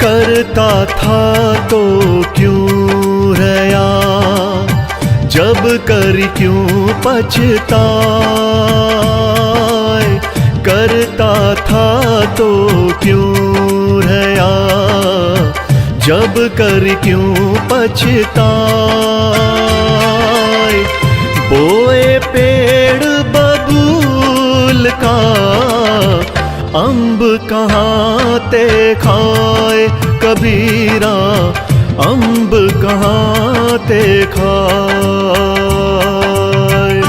करता था तो क्यों रहा, जब कर क्यों पछताए। करता था तो क्यों रहा, जब कर क्यों पछताए। बोए पेड़ बबूल का, अम्ब कहाँ ते खाए। कबीरा अम्ब कहाँ ते खाए।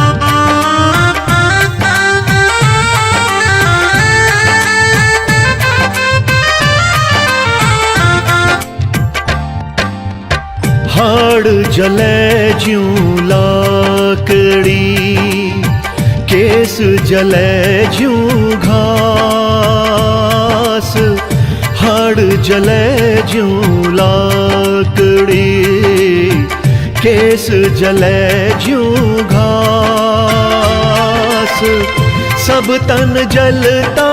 हाड़ जले ज्यों लाकड़ी, केस जले ज्यों घास। हाड़ जले ज्यों लाकड़ी, केस जले ज्यों घास। सब तन जलता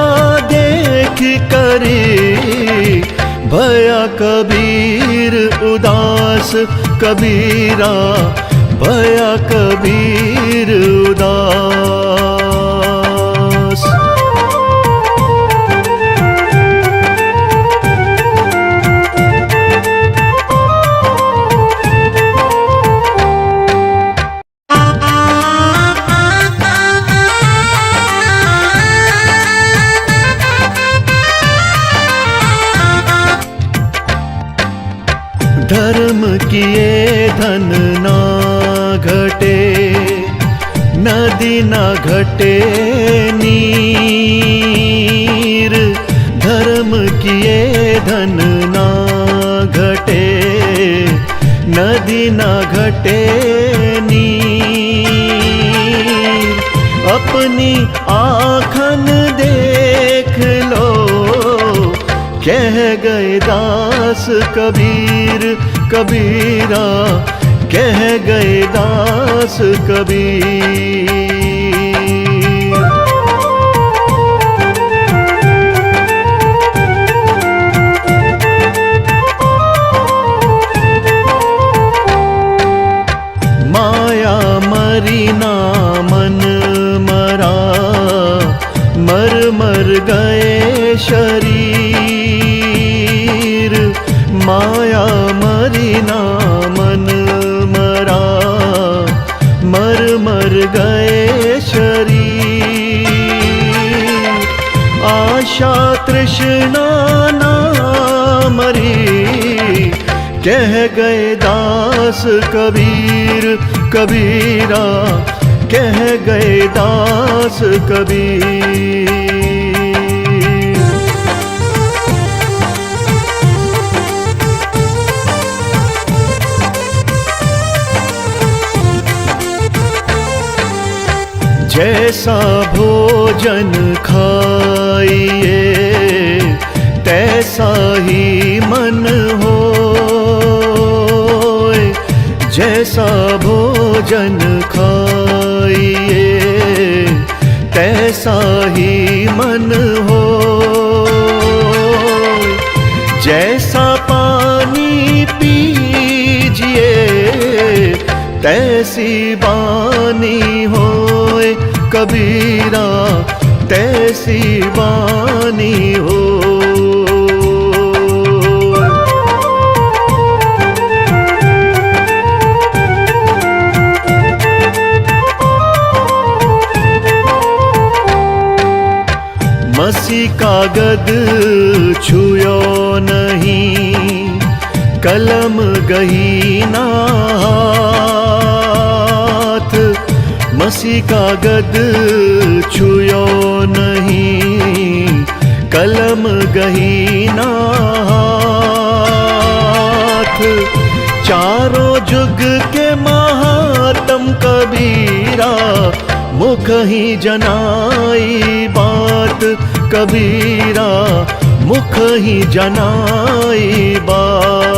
देख कर भया कबीर उदास। कबीरा भया कबीर उदास। धर्म किए धन ना घटे, नदी ना घटे नीर। धर्म किए धन ना घटे, नदी ना घटे नीर। अपनी आँखन देख लो, कह गए दास कबीर। कबीरा कह गए दास कबीर। माया मरी ना मन मरा, मर मर गए शरीर। माया मरी ना मन मरा, मर मर गए शरीर। आशा तृष्णा ना मरी, कह गए दास कबीर। कबीरा कह गए दास कबीर। जैसा भोजन खाइए, तैसा ही मन होए। जैसा भोजन खाइए, तैसा ही मन होए। जैसा पानी पीजिए, तैसी बानी होए। कबीरा तैसी बानी हो। मसी कागद छुयो नहीं, कलम गही ना हाथ। मसी कागद छुयो नहीं, कलम गही ना हाथ। चारों जुग के महात्म कबीरा, मुख ही जनाई बात। कबीरा मुख ही जनाई बात।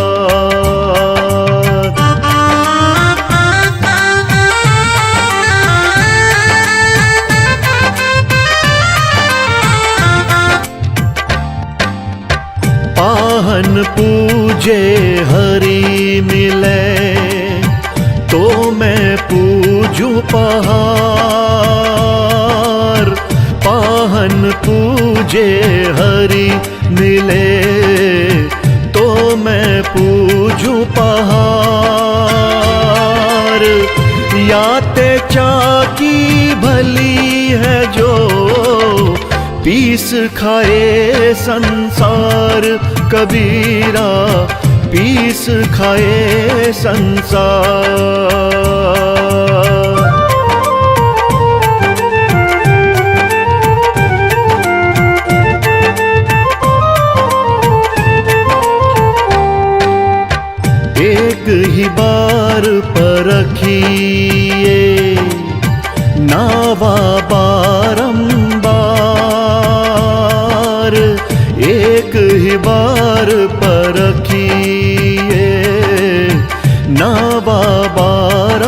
पाहन पूजे हरि मिले, तो मैं पूजूं पहाड़। पाहन पूजे हरि मिले, तो मैं पूजूं पहाड़। याते चाकी भली है जो, पीस खाए संसार। कबीरा पीस खाए संसार। एक ही बार परखिए नावा बारंबार। एक ही बार परखिए नावा बारंबार।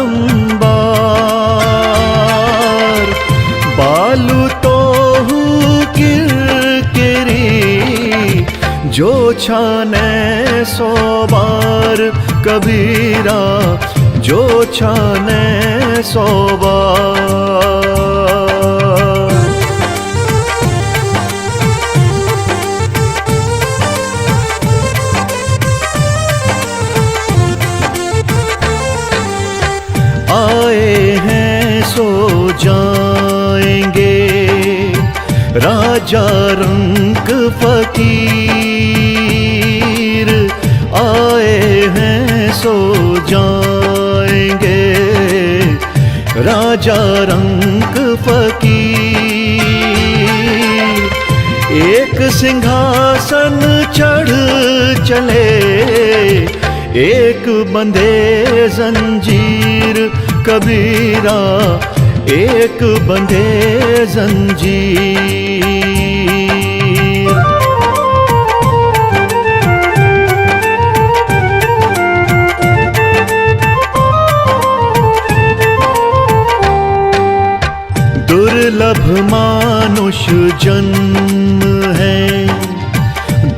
बालू तो हूँ किरकिरी, जो छाने 100 बार। कबीरा जो छाने 100 बार। आए हैं सो जाएंगे, राजा रंग फकीर। आए हैं सो जाएंगे, राजा रंग फकीर। एक सिंहासन चढ़ चले, एक बंधे जंजीर। कबीरा एक बंधे जंजीर। दुर्लभ मानुष जन्म है,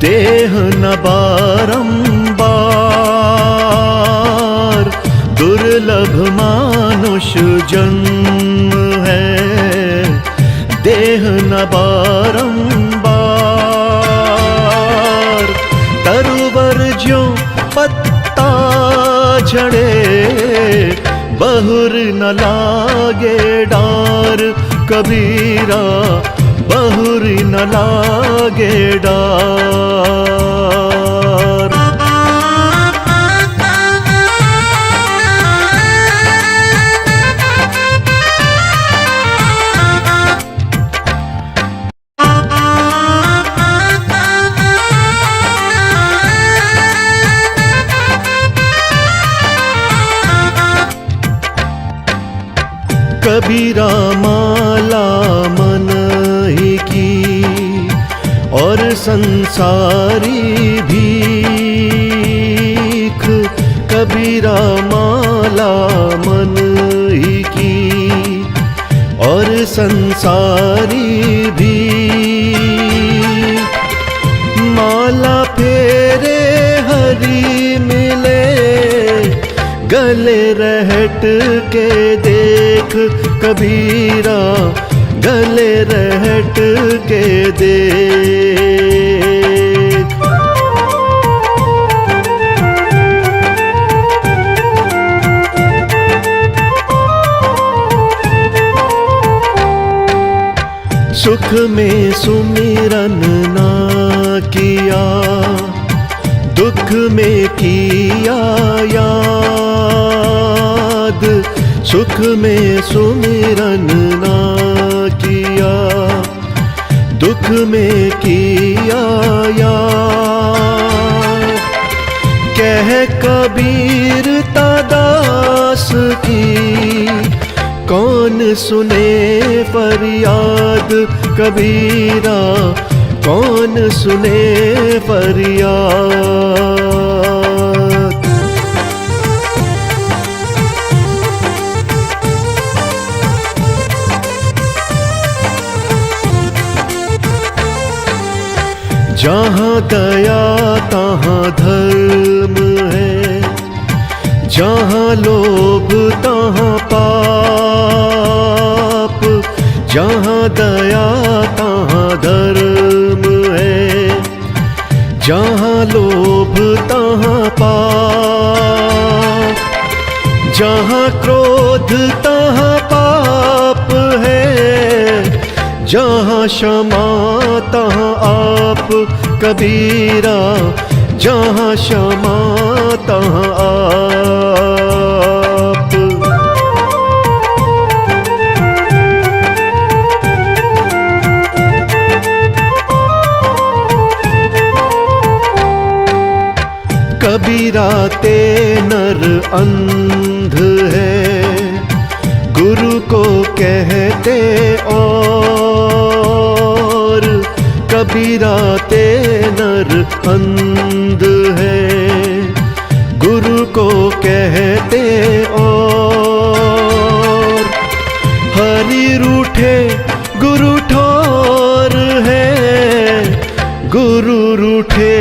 देह न बारंबार। दुर्लभ मानुष जन्म है, देह न बारंबार। तरुवर ज्यों पत्ता झड़े, बहुर न लागे डार। कबीरा बहुर न लागे डार। कबीरा माला मन ही की, और संसारी भीख। कबीरा माला मन ही की, और संसारी भीख। माला फेरे हरि मिले, गले रहट के देख। कबीरा गले रहट के देख। सुख में सुमिरन ना किया, दुख में किया याद। सुख में सुमिरन ना किया, दुख में किया याद। कह कबीर दास की, कौन सुने फरियाद। कबीरा कौन सुने फरियाद। जहाँ दया तहाँ लोभ तहाँ पाप, जहाँ दया तहाँ धर्म है। जहाँ लोभ तहाँ पाप, जहाँ क्रोध तहाँ पाप है। जहाँ क्षमा तहाँ आप कबीरा, जहाँ क्षमा तहाँ आप। कबीरा ते नर अंध है, गुरु को कहते और। कबीरा ते नर अंध है, गुरु को कहते और। हरि रूठे गुरु ठोर है, गुरु रूठे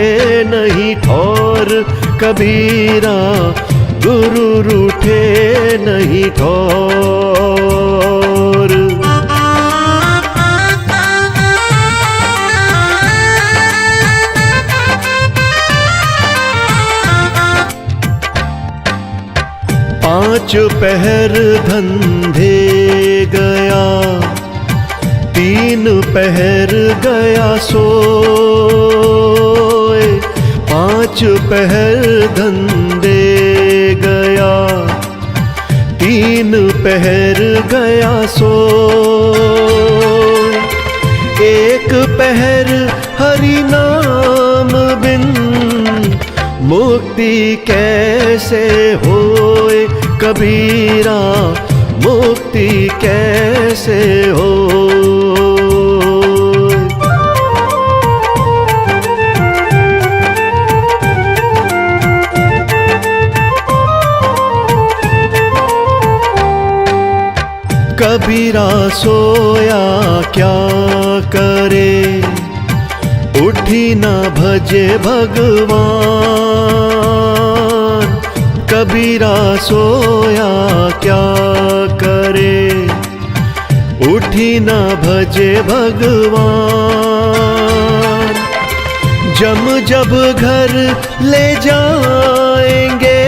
नहीं ठोर। कबीरा गुरु रूठे नहीं ठोर। पांच पहर धंधे गया, तीन पहर गया सोए। पांच पहर धंधे गया, तीन पहर गया सोए। एक पहर हरि नाम बिन, मुक्ति कैसे होए। कबीरा मुक्ति कैसे हो। कबीरा सोया क्या करे, उठी न भजे भगवान। कबीरा सोया क्या करे, उठी न भजे भगवान। जम जब घर ले जाएंगे,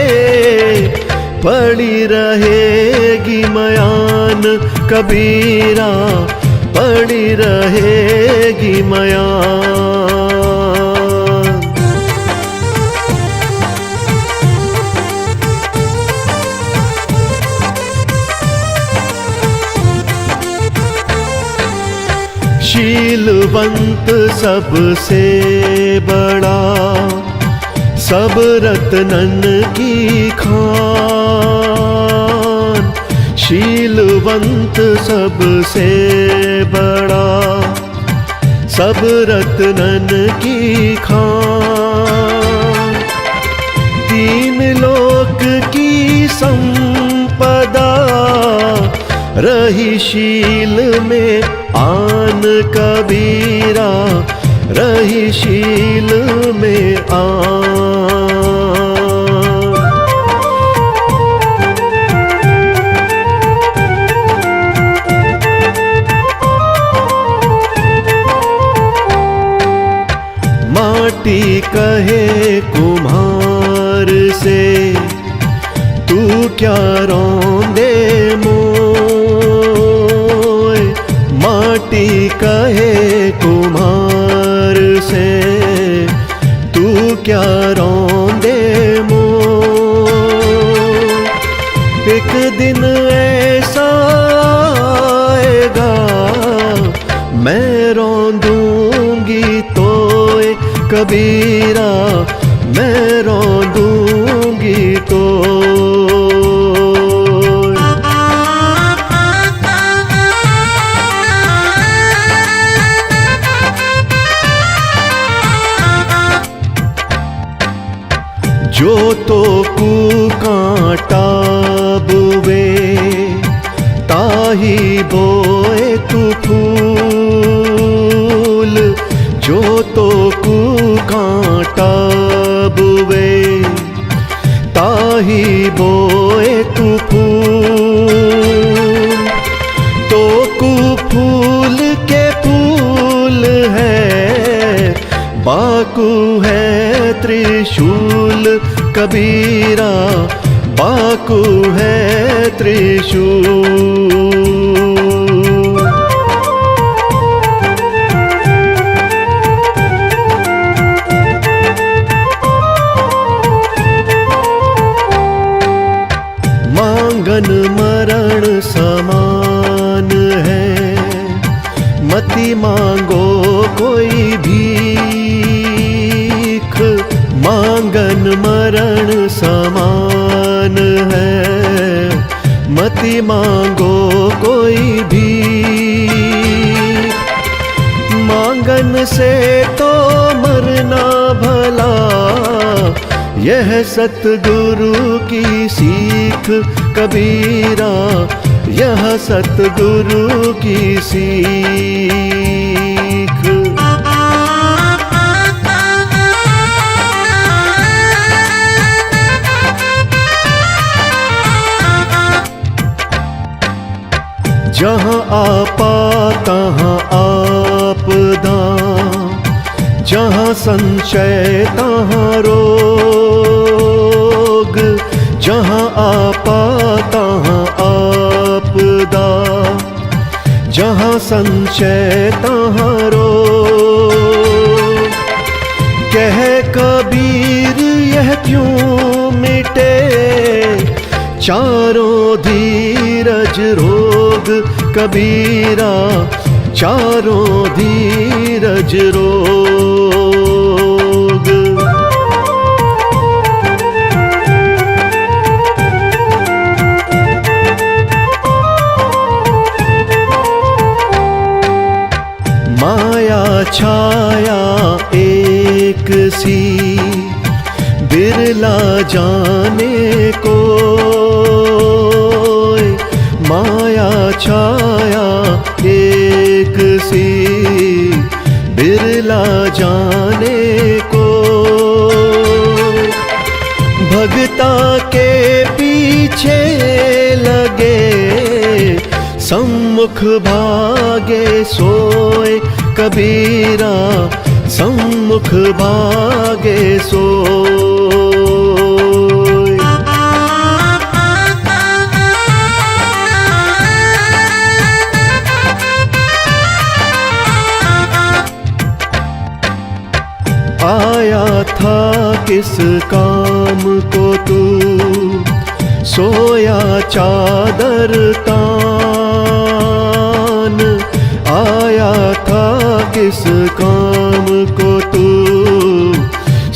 पड़ी रहेगी मयान। कबीरा पड़ी रहेगी मयान। शीलवंत सबसे बड़ा, सब रत्नन की खान। शीलवंत सबसे बड़ा, सब रत्नन की खान। तीन लोक की संपदा, रही शील में आन। कबीरा रही शील में आन। माटी कहे कुम्हार से, तू क्या रौंदे मोय। माटी कहे कुम्हार से, तू क्या रौंदे मोय। एक दिन ऐसा आएगा, मैं रौंदूंगी तोय। कबीरा मैं रौंदूंगी तोय। जो तो कू कांटा बुवे, ताही बोए तू फूल। जो तो कू कांटा बुवे, ताही बोए तू फूल, तो कु फूल के फूल है, बाकु है त्रिशूल कबीरा, बाकु है त्रिशूल। मांगन मरण समान है, मति मांगो कोई भीख, मांगन मरण समान है, मति मांगो कोई भीख। मांगन से तो मरना भला, यह सतगुरु की सीख कबीरा, यह सतगुरु की सीख। जहाँ आपा तहाँ आपदा, जहाँ संशय तहाँ रोग, जहाँ आपा तहाँ आपदा, जहाँ संशय तहाँ रोग। कह कबीर यह क्यों मिटे, चारों धीरज रोग कबीरा, चारों धीरज रोग। माया छाया एक सी, बिरला जाने को, माया छाया एक सी, बिरला जाने को। भगता के पीछे लगे, सम्मुख भागे सोए कबीरा, सम्मुख भागे सोए। आया था किस काम को तू, सोया चादर तान। आया था किस काम को तू,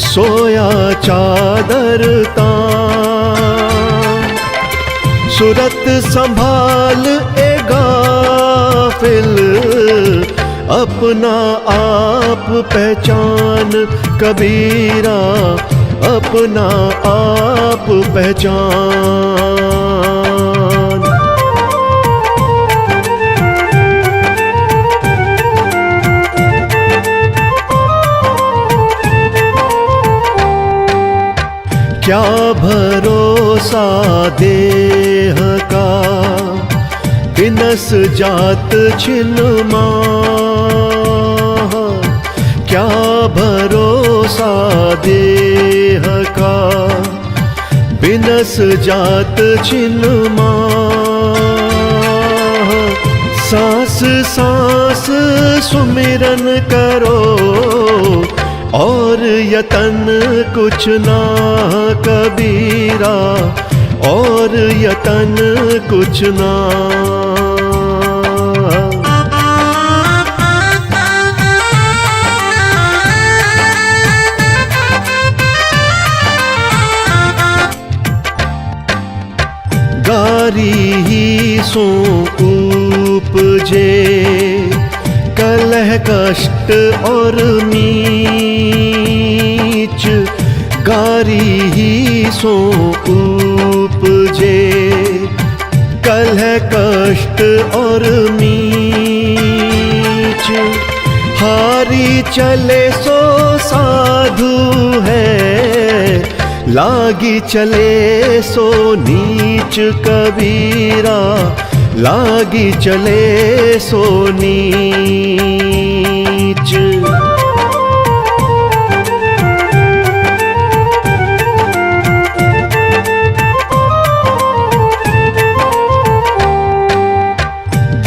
सोया चादर तान। सूरत संभाल ए गाफिल, अपना आप पहचान कबीरा, अपना आप पहचान। क्या भरोसा देह का, बिनस जात छिन्मा। क्या भरोसा देह का, बिनस जात छिन्मा। सांस सांस सुमिरन करो, और यतन कुछ ना कबीरा, और यतन कुछ ना। गारी ही सो उपजे, कलह कष्ट और नीच। गारी ही सो उपजे, कलह कष्ट और नीच। हारी चले सो साधु है, लागी चले सो नीच कबीरा, लागी चले सो नीच।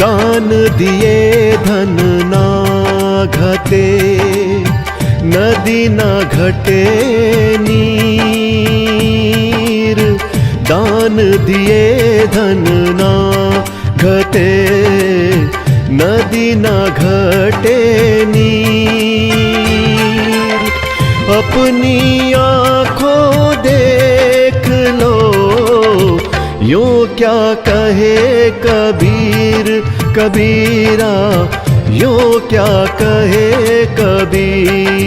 दान दिए धन ना घटे, नदी ना घटे नीर। दान दिए धन ना घटे, नदी ना घटे नीर। अपनी आँखों देख लो, यूं क्या कहे कबीर कबीरा, यूं क्या कहे कबीर।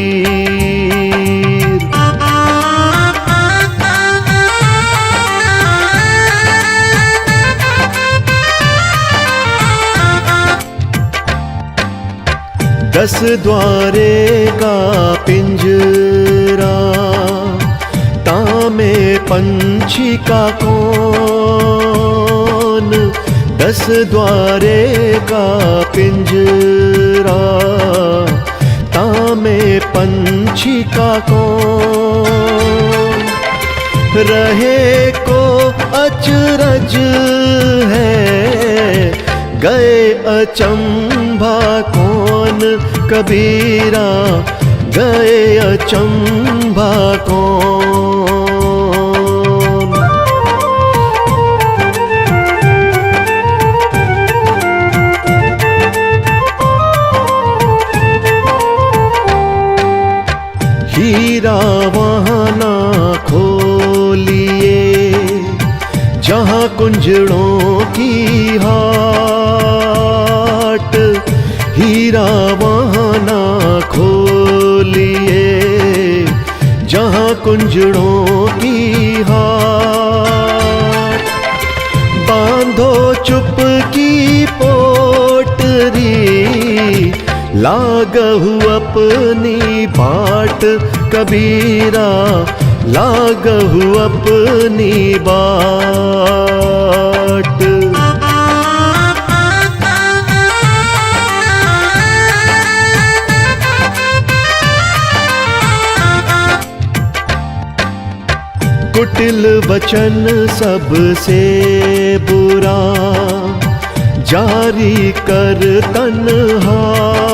दस द्वारे का पिंजरा, तामे पंछी का कौन। दस द्वारे का पिंजरा, तामे पंछी का कौन। रहे को अचरज है, गए अचंभा कौन कबीरा, गए अचंभा कौन। हीरा वहाँ ना खोलिए, जहाँ कुंजड़ों की हाट। हीरा वहाँ ना खोलिए, जहाँ कुंजड़ों की हाट। बांधो चुप की पोटरी, लागहु अपनी बाट कबीरा, लागहु अपनी बाट। कुटिल वचन सबसे बुरा, जारी कर तन्हार।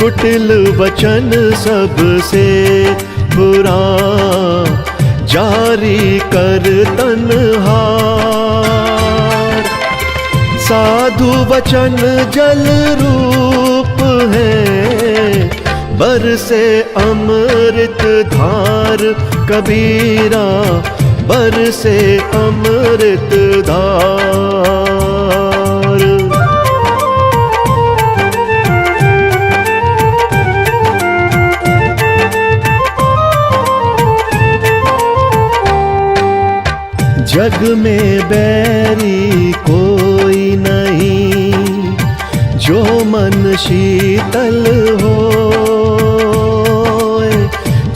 कुटिल वचन सबसे बुरा, जारी कर तन्हार। साधु वचन जल रूप है, बरसे अमृत धार कबीरा, बरसे अमृत धार। जग में बैरी कोई नहीं, जो मन शीतल हो।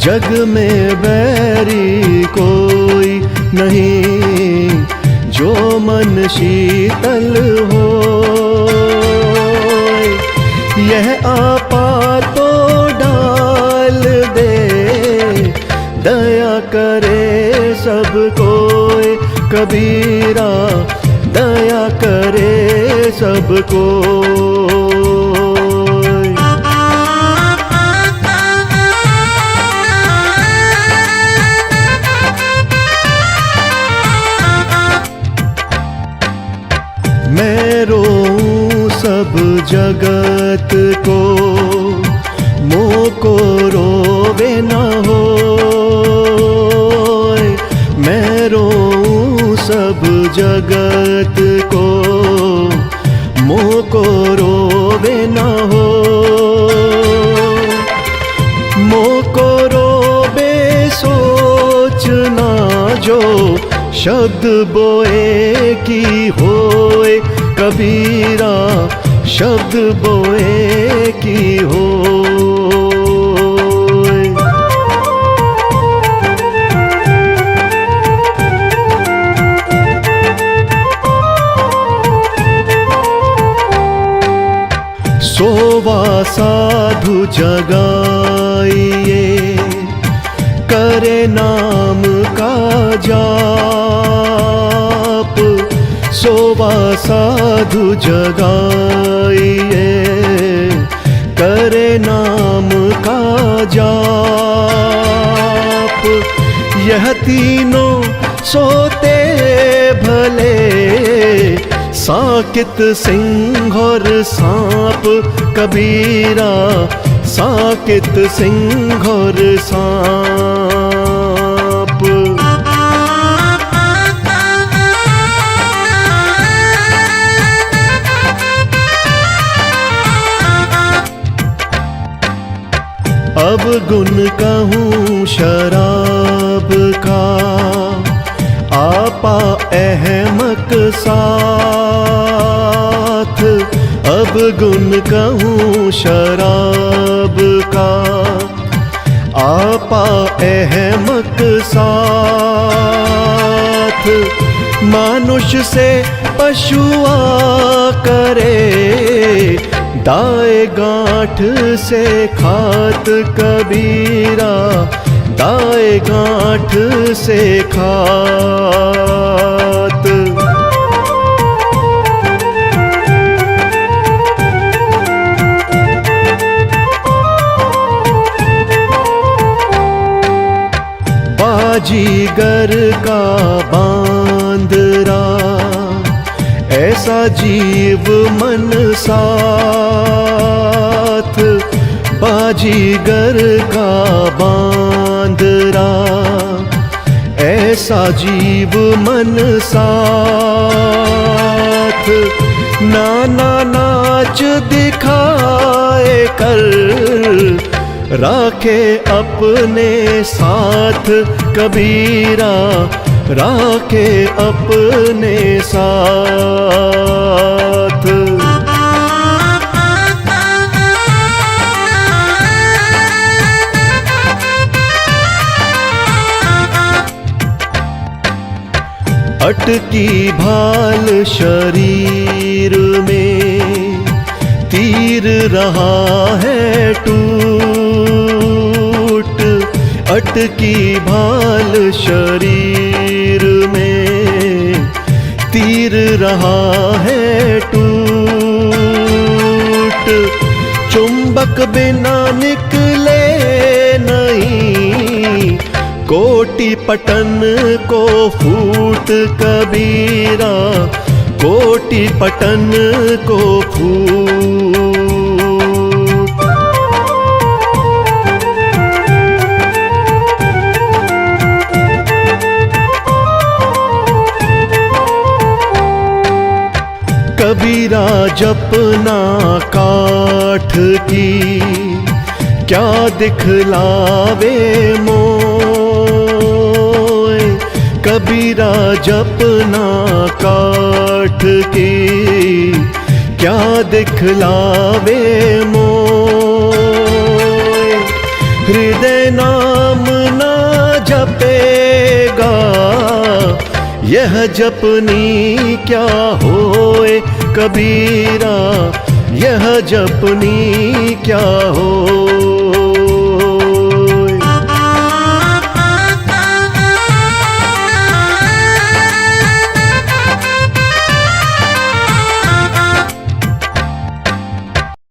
जग में बैरी कोई नहीं, जो मन शीतल हो। यह आपा तो डाल दे, दया करे सब कोई कबीरा, दया करे सब कोई। मैं रोऊं सब जगत को, मोह को रोवे न हो। मैं रोऊं सब जगत को, मोह को रोवे न हो। मोह को रोवे सोचना, जो शब्द बोए की होए कबीरा, शब्द बोए की होए। साधु जगाइए, करे नाम का जाप। सोवा साधु जगाइए, करे नाम का जाप। यह तीनों सोते भले, साकित सिंह और सांप। कबीरा साकित सिंह और सांप। अब गुण कहूँ शराब का, आपा अहमक साथ। अब गुण कहूँ शराब का, आपा अहमक साथ। मानुष से पशुआ करे, दाए गांठ से खात। कबीरा दाए गांठ से खात। बाजीगर का बांदरा, ऐसा जीव मन साथ। बाजीगर का बांदरा, ऐसा जीव मन साथ। नाना नाच दिखाए कर, राखे अपने साथ। कबीरा राखे अपने साथ। अटकी भाल शरीर में, तीर रहा है टूट। अटकी भाल शरीर में, तीर रहा है टूट। चुंबक बिना निकले नहीं, कोटि पटन को फूट। कबीरा कोटि पटन को फूट। कबीरा जपना काठ की, क्या दिखलावे मोय। कबीरा जपना काठ की, क्या दिखलावे मोय। हृदय नाम ना जपेगा, यह जपनी क्या होए। कबीरा यह जपनी क्या हो।